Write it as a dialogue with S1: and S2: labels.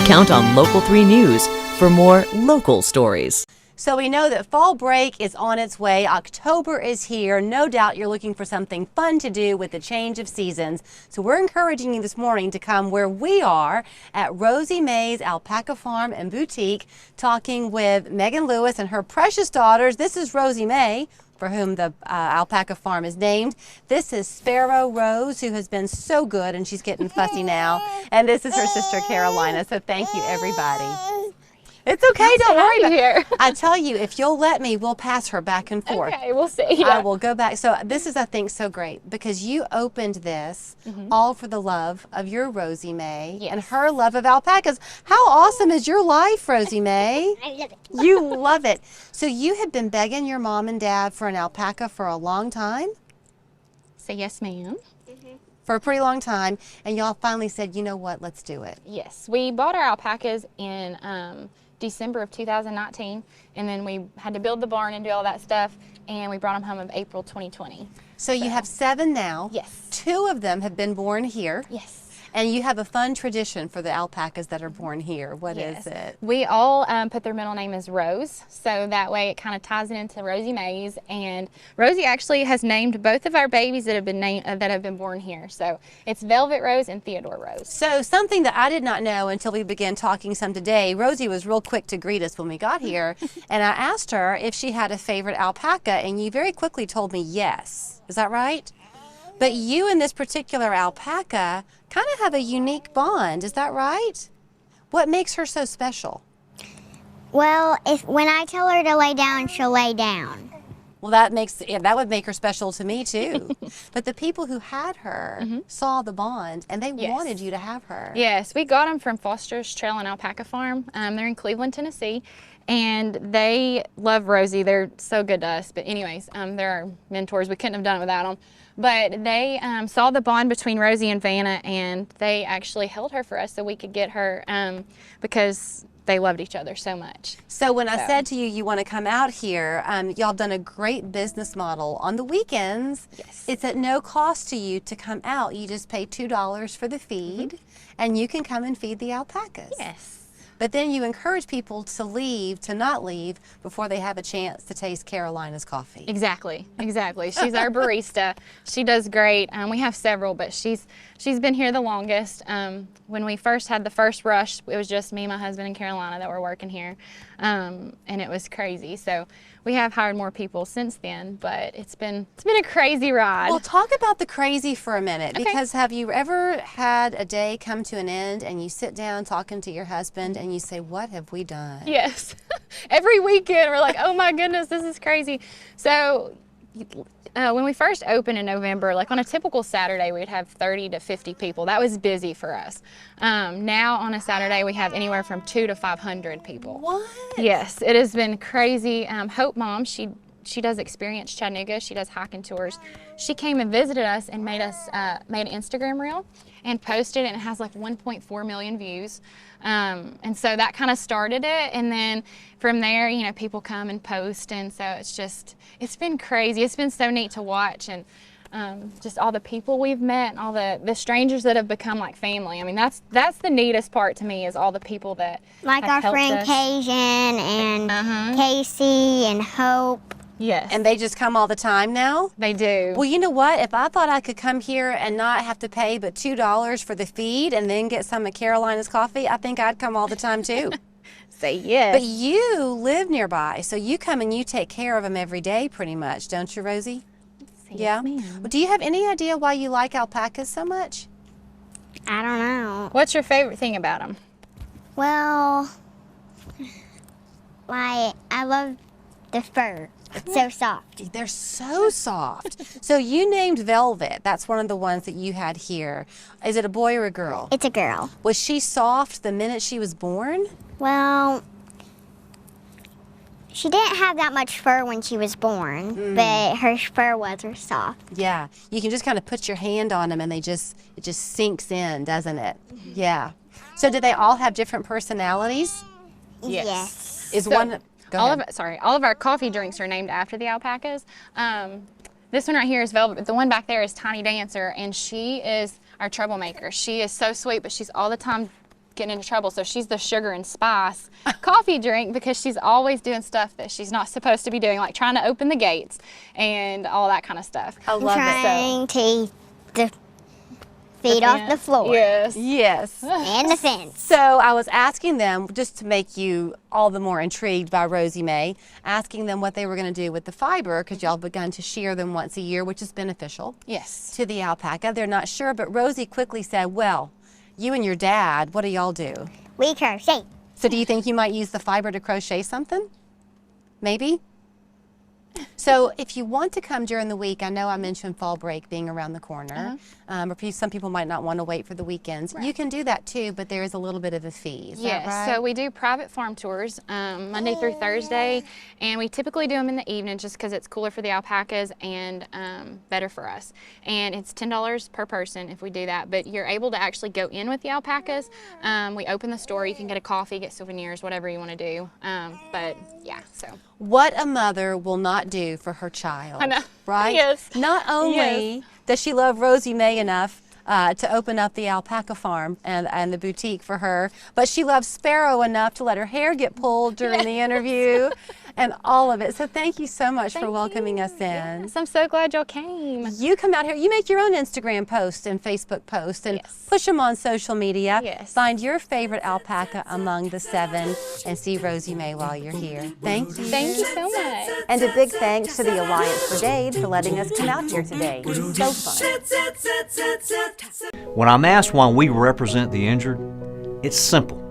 S1: Count on Local 3 News for more local stories.
S2: So we know that fall break is on its way. October is here. No doubt you're looking for something fun to do with the change of seasons. So we're encouraging you this morning to come where we are at Rosie Mae's Alpaca Farm and Boutique, talking with Megan Lewis and her precious daughters. This is Rosie Mae, for whom the alpaca farm is named. This is Sparrow Rose, who has been so good, and she's getting fussy now. And this is her sister Carolina. So thank you, everybody. It's okay, don't worry about
S3: here.
S2: I tell you, if you'll let me, we'll pass her back and forth.
S3: Okay, we'll see. Yeah.
S2: I will go back. So this is, I think, so great because you opened this all for the love of your Rosie Mae and her love of alpacas. How awesome is your life, Rosie Mae?
S4: I love it.
S2: You love it. So you have been begging your mom and dad for an alpaca for a long time?
S3: Say yes, ma'am.
S2: For a pretty long time, and y'all finally said, you know what, let's do it.
S3: Yes, we bought our alpacas in December of 2019, and then we had to build the barn and do all that stuff, and we brought them home in April 2020.
S2: So you have 7 now.
S3: Yes.
S2: 2 of them have been born here.
S3: Yes.
S2: And you have a fun tradition for the alpacas that are born here. What is it?
S3: We all put their middle name as Rose, so that way it kind of ties it into Rosie Mae's. And Rosie actually has named both of our babies that have been that have been born here. So it's Velvet Rose and Theodore Rose.
S2: So something that I did not know until we began talking some today. Rosie was real quick to greet us when we got here, and I asked her if she had a favorite alpaca, and you very quickly told me yes. Is that right? But you and this particular alpaca kind of have a unique bond. Is that right? What makes her so special?
S4: Well, when I tell her to lay down, she'll lay down.
S2: Well, that would make her special to me too. But the people who had her saw the bond, and they wanted you to have her.
S3: Yes, we got them from Foster's Trail and Alpaca Farm. They're in Cleveland, Tennessee, and they love Rosie. They're so good to us. But anyways, they're our mentors. We couldn't have done it without them. But they saw the bond between Rosie and Vanna, and they actually held her for us so we could get her because they loved each other so much.
S2: So when I said to you, you want to come out here, y'all done a great business model. On the weekends, it's at no cost to you to come out. You just pay $2 for the feed, and you can come and feed the alpacas.
S3: Yes.
S2: But then you encourage people to not leave before they have a chance to taste Carolina's coffee.
S3: Exactly, exactly. She's our barista. She does great. We have several, but she's been here the longest. When we first had the first rush, it was just me, my husband, and Carolina that were working here, and it was crazy. So we have hired more people since then, but it's been a crazy ride.
S2: Well, talk about the crazy for a minute, because have you ever had a day come to an end and you sit down talking to your husband and you say, what have we done?
S3: Yes. Every weekend we're like, oh my goodness, this is crazy. So when we first opened in November, like on a typical Saturday, we'd have 30 to 50 people. That was busy for us. Now on a Saturday, we have anywhere from 200 to 500 people.
S2: What?
S3: Yes, it has been crazy. Hope Mom, she does Experience Chattanooga. She does hiking tours. She came and visited us and made an Instagram reel and posted it, and it has like 1.4 million views. And so that kind of started it, and then from there, you know, people come and post, and so it's been crazy. It's been so neat to watch, and just all the people we've met, and all the strangers that have become like family. I mean, that's the neatest part to me, is all the people that
S4: like
S3: have
S4: our
S3: helped
S4: friend
S3: us.
S4: Cajun and Casey and Hope.
S3: Yes.
S2: And they just come all the time now?
S3: They do.
S2: Well, you know what? If I thought I could come here and not have to pay but $2 for the feed and then get some of Carolina's coffee, I think I'd come all the time too.
S3: Say yes.
S2: But you live nearby, so you come and you take care of them every day pretty much, don't you, Rosie?
S3: Yes, ma'am.
S2: Well, do you have any idea why you like alpacas so much?
S4: I don't know.
S3: What's your favorite thing about them?
S4: Well, like, I love the fur. It's so soft.
S2: They're so soft. So you named Velvet. That's one of the ones that you had here. Is it a boy or a girl?
S4: It's a girl.
S2: Was she soft the minute she was born?
S4: Well, she didn't have that much fur when she was born, but her fur was soft.
S2: Yeah. You can just kind of put your hand on them and it just sinks in, doesn't it? Yeah. So do they all have different personalities?
S4: Yes.
S2: Is
S3: So,
S2: one... Go
S3: all
S2: ahead.
S3: of our coffee drinks are named after the alpacas. This one right here is Velvet, but the one back there is Tiny Dancer, and she is our troublemaker. She is so sweet, but she's all the time getting into trouble. So she's the sugar and spice coffee drink because she's always doing stuff that she's not supposed to be doing, like trying to open the gates and all that kind of stuff.
S2: I love it.
S4: Trying to eat the feet off the floor.
S3: Yes.
S2: Yes.
S4: And the fence.
S2: So I was asking them, just to make you all the more intrigued by Rosie Mae, asking them what they were going to do with the fiber, because y'all begun to shear them once a year, which is beneficial
S3: Yes.
S2: to the alpaca. They're not sure, but Rosie quickly said, well, you and your dad, what do y'all do?
S4: We crochet.
S2: So do you think you might use the fiber to crochet something? Maybe? So if you want to come during the week, I know I mentioned fall break being around the corner, or some people might not want to wait for the weekends. You can do that too, but there is a little bit of a fee. Is
S3: Yes,
S2: that right?
S3: so we do private farm tours Monday through Thursday, and we typically do them in the evening just because it's cooler for the alpacas and better for us. And it's $10 per person if we do that, but you're able to actually go in with the alpacas. We open the store, you can get a coffee, get souvenirs, whatever you want to do. But yeah, so.
S2: What a mother will not do for her child,
S3: I know.
S2: right?
S3: Yes.
S2: Not only does she love Rosie Mae enough to open up the alpaca farm and the boutique for her, but she loves Sparrow enough to let her hair get pulled during the interview and all of it. So thank you so much for welcoming us in.
S3: Yes, I'm so glad y'all came.
S2: You come out here, you make your own Instagram posts and Facebook posts and push them on social media.
S3: Yes.
S2: Find your favorite alpaca among the 7 and see Rosie Mae while you're here. Thank you.
S3: Thank you so much.
S2: And a big thanks to the Alliance Brigade for letting us come out here today. So fun.
S5: When I'm asked why we represent the injured, it's simple.